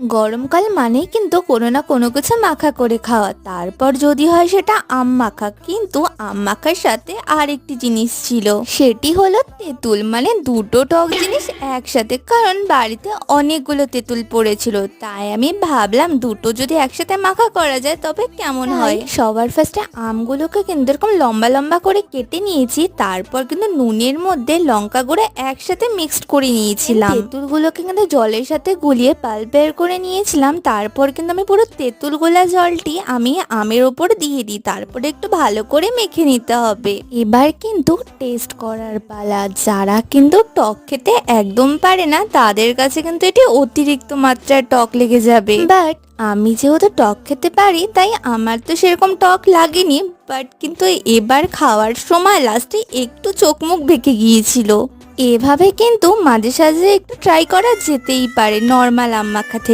গরমকাল মানেই কিন্তু কোনো না কোনো কিছু মাখা করে খাওয়া, তারপর যদি হয় সেটা আম মাখা। কিন্তু আম মাখার সাথে আর একটি জিনিস ছিল, সেটি হলো তেঁতুল। মানে দুটো টক জিনিস একসাথে, কারণ বাড়িতে অনেকগুলো তেঁতুল পড়েছিল, তাই আমি ভাবলাম দুটো যদি একসাথে মাখা করা যায় তবে কেমন হয়। সবার ফার্স্টে আমগুলোকে কিন্তু এরকম লম্বা লম্বা করে কেটে নিয়েছি, তারপর কিন্তু নুনের মধ্যে লঙ্কা গুঁড়ো একসাথে মিক্সড করে নিয়েছিলাম। তেঁতুলগুলোকে কিন্তু জলের সাথে গুলিয়ে পাল্প বের করে নিয়েছিলাম। তারপর কিন্তু আমি পুরো তেঁতুল গোলা জলটি আমি আমের ওপর দিয়ে দিই, তারপরে একটু ভালো করে মেখে নিতে হবে। এবার কিন্তু টেস্ট করার পালা। যারা কিন্তু টক খেতে একদম পারে না তাদের কাছে কিন্তু এটি অতিরিক্ত মাত্রায় টক লেগে যাবে, বাট আমি যেহেতু টক খেতে পারি তাই আমার তো সেরকম টক লাগেনি। বাট কিন্তু এবার খাওয়ার সময় লাস্টে একটু চোখ মুখ বেঁকে গিয়েছিল। এভাবে কিন্তু মাঝে সাঝে একটু ট্রাই করা যেতেই পারে নর্মাল আম মাখা থেকে।